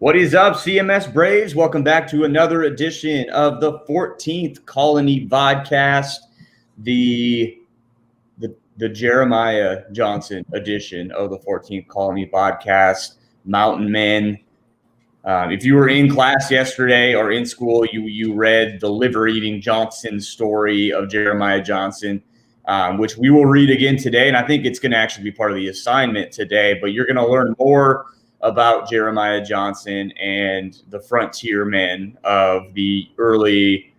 What is up, CMS Braves? Welcome back to another edition of the 14th Colony Vodcast, the Jeremiah Johnson edition of the 14th Colony Vodcast. Mountain Men. If you were in class yesterday or in school, you read the liver-eating Johnson story of Jeremiah Johnson, which we will read again today, and I think it's going to actually be part of the assignment today. But you're going to learn more about Jeremiah Johnson and the frontier men of the early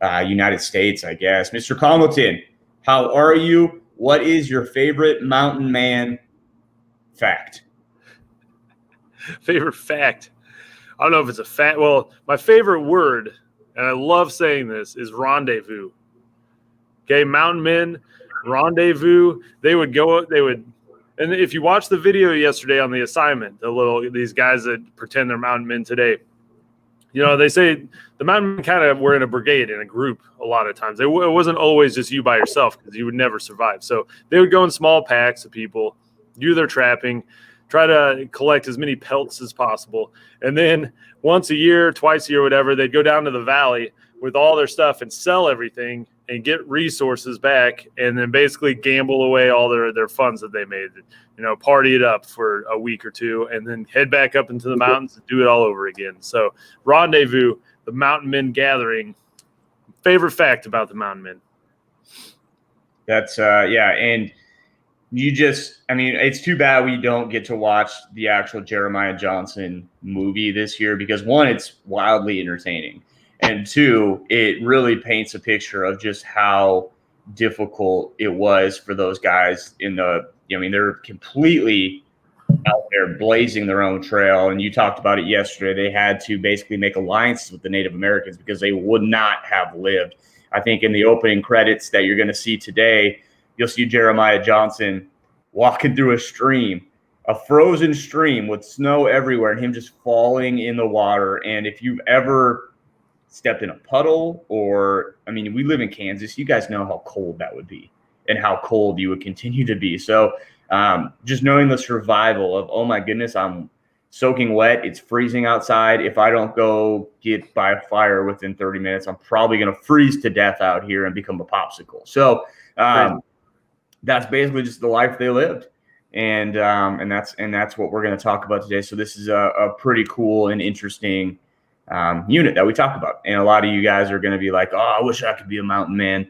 United States, I guess. Mr. Congleton, how are you? What is your favorite mountain man fact? Favorite fact? I don't know if it's a fact. Well, my favorite word, and I love saying this, is rendezvous. Okay, mountain men, rendezvous. And if you watch the video yesterday on the assignment, these guys that pretend they're mountain men today, they say the mountain men kind of were in a brigade, in a group a lot of times. It wasn't always just you by yourself because you would never survive. So they would go in small packs of people, do their trapping, try to collect as many pelts as possible. And then once a year, twice a year, whatever, they'd go down to the valley with all their stuff and sell everything and get resources back, and then basically gamble away all their funds that they made, party it up for a week or two, and then head back up into the mountains and do it all over again. So rendezvous, the mountain men gathering. Favorite fact about the mountain men. That's and it's too bad we don't get to watch the actual Jeremiah Johnson movie this year because one, it's wildly entertaining. And two, it really paints a picture of just how difficult it was for those guys they're completely out there blazing their own trail. And you talked about it yesterday. They had to basically make alliances with the Native Americans because they would not have lived. I think in the opening credits that you're going to see today, you'll see Jeremiah Johnson walking through a frozen stream with snow everywhere, and him just falling in the water. And if you've ever stepped in a puddle we live in Kansas, you guys know how cold that would be and how cold you would continue to be. So just knowing the survival of, oh my goodness, I'm soaking wet, it's freezing outside. If I don't go get by a fire within 30 minutes, I'm probably going to freeze to death out here and become a popsicle. So that's basically just the life they lived. And that's what we're going to talk about today. So this is a pretty cool and interesting unit that we talk about. And a lot of you guys are going to be like, oh, I wish I could be a mountain man.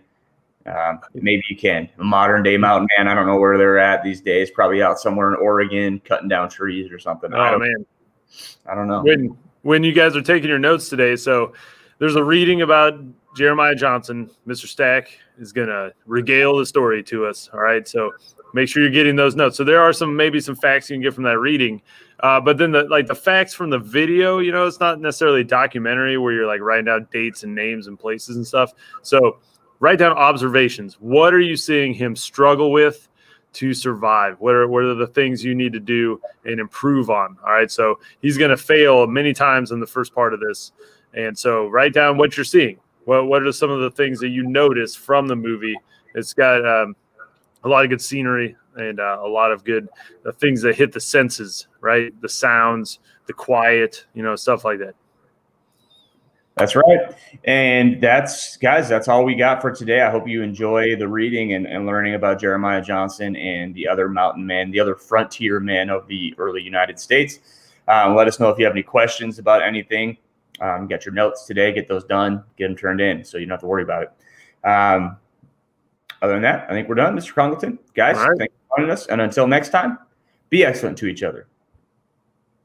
Maybe you can. A modern day mountain man. I don't know where they're at these days. Probably out somewhere in Oregon cutting down trees or something. I don't know. When you guys are taking your notes today, so there's a reading about Jeremiah Johnson. Mr. Stack is going to regale the story to us. All right. So make sure you're getting those notes. So there are maybe some facts you can get from that reading. But then the facts from the video, it's not necessarily a documentary where you're like writing down dates and names and places and stuff. So write down observations. What are you seeing him struggle with to survive? What are the things you need to do and improve on? All right. So he's going to fail many times in the first part of this. And so write down what you're seeing. What are some of the things that you notice from the movie? It's got a lot of good scenery and a lot of good things that hit the senses, right? The sounds, the quiet, stuff like that. That's right. And that's all we got for today. I hope you enjoy the reading and learning about Jeremiah Johnson and the other mountain men, the other frontier men of the early United States. Let us know if you have any questions about anything. Get your notes today, get those done, get them turned in so you don't have to worry about it. Other than that, I think we're done. Mr. Congleton, guys, Thanks for joining us. And until next time, be excellent to each other.